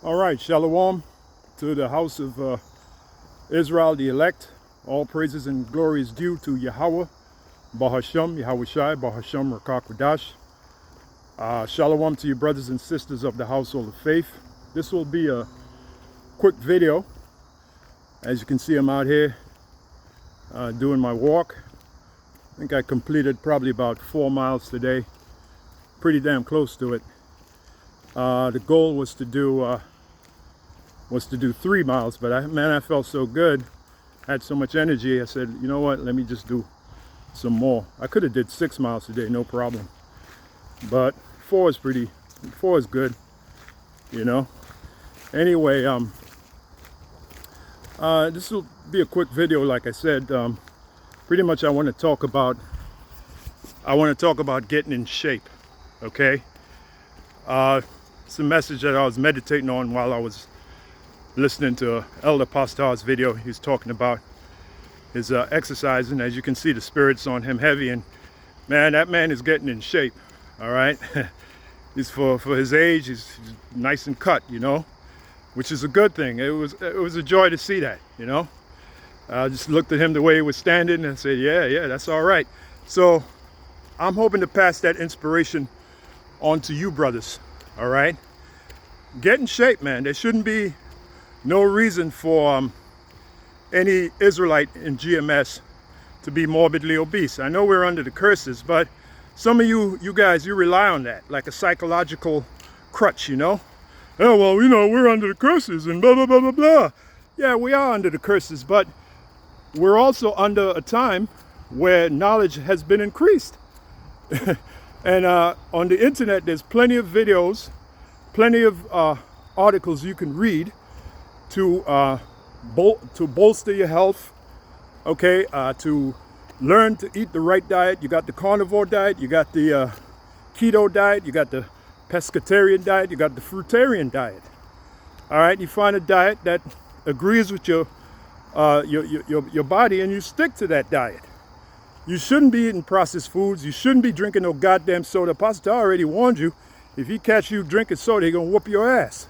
All right, shalom to the house of Israel, the elect. All praises and glory is due to Yahweh, Bahasham, Yahweh Shai, Bahasham, Rakakwadash. Shalom to you brothers and sisters of the household of faith. This will be a quick video. As you can see, I'm out here doing my walk. I think I completed probably about 4 miles today. Pretty damn close to it. The goal was to do 3 miles, but I felt so good, had so much energy. I said, you know what, let me just do some more. I could have did 6 miles today, no problem, but 4 is good, you know. Anyway, this will be a quick video. Like I said, pretty much I want to talk about getting in shape. Okay, it's a message that I was meditating on while I was listening to Elder Pastor's video. He was talking about his exercising. As you can see, the spirit's on him heavy, and man, that man is getting in shape. All right, he's for his age, he's nice and cut, you know, which is a good thing. It was a joy to see that, you know. I just looked at him the way he was standing and said, yeah, that's all right. So I'm hoping to pass that inspiration on to you brothers. All right, get in shape, man. There shouldn't be no reason for any Israelite in GMS to be morbidly obese. I know we're under the curses, but some of you guys, you rely on that like a psychological crutch, you know. Oh, well, you know, we're under the curses and blah, blah, blah, blah, blah. Yeah, we are under the curses, but we're also under a time where knowledge has been increased. And on the internet, there's plenty of videos, plenty of articles you can read to bolster your health, okay, to learn to eat the right diet. You got the carnivore diet, you got the keto diet, you got the pescatarian diet, you got the fruitarian diet. All right, you find a diet that agrees with your body and you stick to that diet. You shouldn't be eating processed foods. You shouldn't be drinking no goddamn soda. Pastor already warned you. If he catch you drinking soda, he's gonna whoop your ass.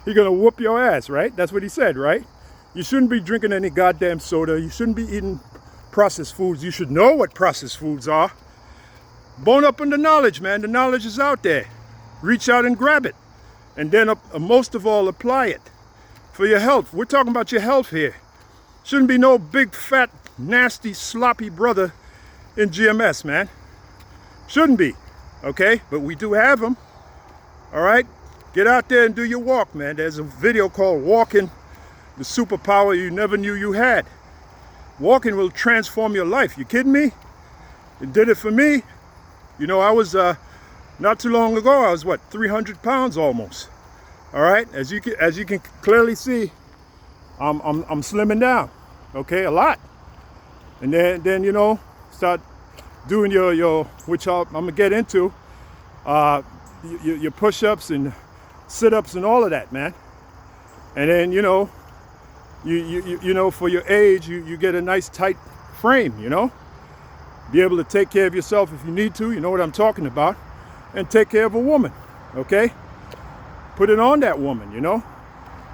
He's gonna whoop your ass, right? That's what he said, right? You shouldn't be drinking any goddamn soda. You shouldn't be eating processed foods. You should know what processed foods are. Bone up on the knowledge, man. The knowledge is out there. Reach out and grab it. And then most of all, apply it for your health. We're talking about your health here. Shouldn't be no big, fat, nasty, sloppy brother in GMS, man. Shouldn't be. Okay, but we do have them. All right, get out there and do your walk, man. There's a video called Walking, the Superpower You Never Knew You Had. Walking will transform your life. You kidding me? It did it for me. You know, I was not too long ago, I was what, 300 pounds almost. All right, as you can clearly see, I'm slimming down. Okay, a lot. And then you know, start doing your which I'm gonna get into, your push-ups and sit-ups and all of that, man. And then you know, you know, for your age, you get a nice tight frame, you know. Be able to take care of yourself if you need to. You know what I'm talking about, and take care of a woman. Okay, put it on that woman, you know,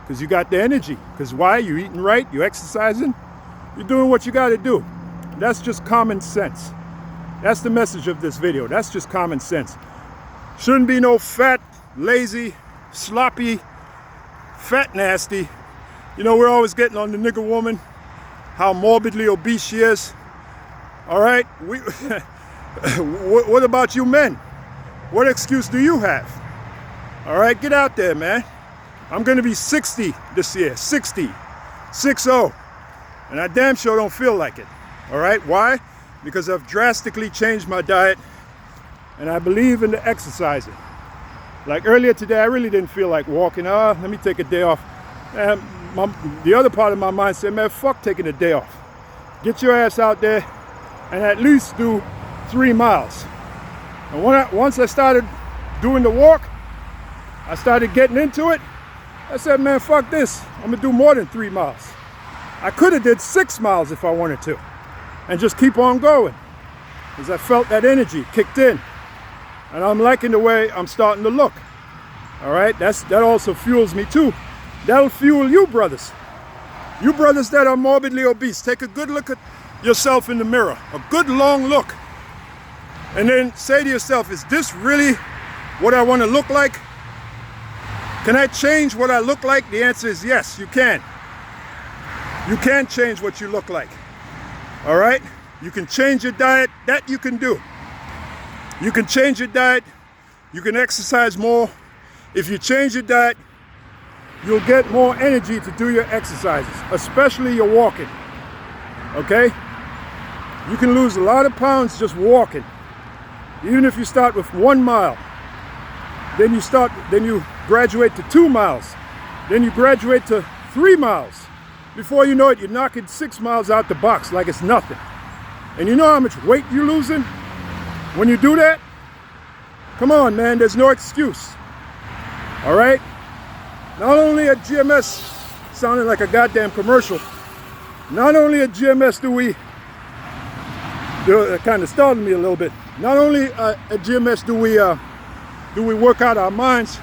because you got the energy. Because why? You eating right, you exercising, you're doing what you got to do. That's just common sense. That's the message of this video. That's just common sense. Shouldn't be no fat, lazy, sloppy, fat nasty. You know, we're always getting on the nigger woman, how morbidly obese she is. All right, what about you men? What excuse do you have? All right, get out there, man. I'm gonna be 60 this year, 60, 6-0, and I damn sure don't feel like it. All right, why? Because I've drastically changed my diet and I believe in the exercising. Like earlier today, I really didn't feel like walking. Let me take a day off. And the other part of my mind said, man, fuck taking a day off. Get your ass out there and at least do 3 miles. And once I started doing the walk, I started getting into it. I said, man, fuck this. I'm gonna do more than 3 miles. I could have did 6 miles if I wanted to. And just keep on going, because I felt that energy kicked in. And I'm liking the way I'm starting to look. All right, that also fuels me too. That'll fuel you brothers. You brothers that are morbidly obese, take a good look at yourself in the mirror, a good long look. And then say to yourself, is this really what I want to look like? Can I change what I look like? The answer is yes, you can. You can change what you look like. All right? You can change your diet. That you can do. You can change your diet. You can exercise more. If you change your diet, you'll get more energy to do your exercises, especially your walking. Okay? You can lose a lot of pounds just walking. Even if you start with 1 mile, then you graduate to 2 miles, then you graduate to 3 miles. Before you know it, you're knocking 6 miles out the box like it's nothing. And you know how much weight you're losing when you do that? Come on, man, there's no excuse. All right? Not only at GMS, sounding like a goddamn commercial, not only at GMS do we, it kind of startled me a little bit, not only at GMS do we work out our minds,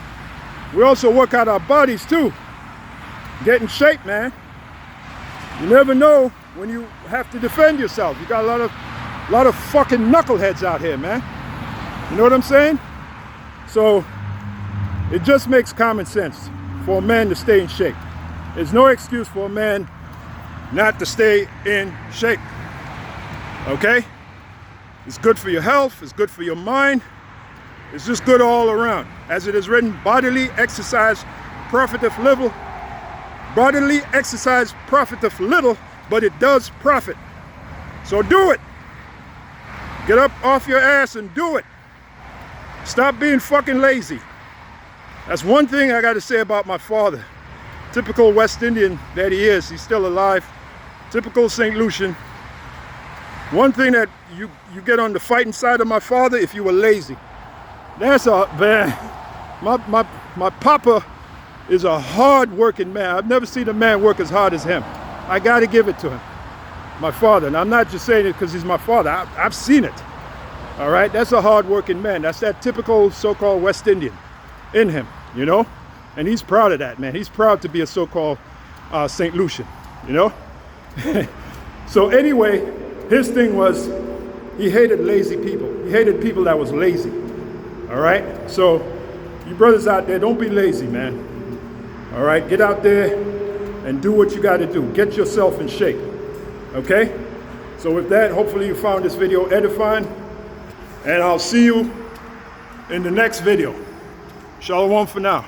we also work out our bodies too. Get in shape, man. You never know when you have to defend yourself. You got a lot of fucking knuckleheads out here, man. You know what I'm saying? So it just makes common sense for a man to stay in shape. There's no excuse for a man not to stay in shape. Okay? It's good for your health, it's good for your mind, it's just good all around. As it is written, bodily exercise profiteth little. Bodily exercise profiteth little, but it does profit. So do it. Get up off your ass and do it. Stop being fucking lazy. That's one thing I got to say about my father. Typical West Indian that he is. He's still alive. Typical St. Lucian. One thing that you get on the fighting side of my father if you were lazy. That's a man. My papa is a hard-working man. I've never seen a man work as hard as him. I got to give it to him. My father. And I'm not just saying it because he's my father. I've seen it. All right? That's a hard-working man. That's that typical so-called West Indian in him, you know? And he's proud of that, man. He's proud to be a so-called St. Lucian, you know? So anyway, his thing was he hated lazy people. He hated people that was lazy. All right? So you brothers out there, don't be lazy, man. All right? Get out there and do what you got to do. Get yourself in shape. Okay? So with that, hopefully you found this video edifying. And I'll see you in the next video. Shalom for now.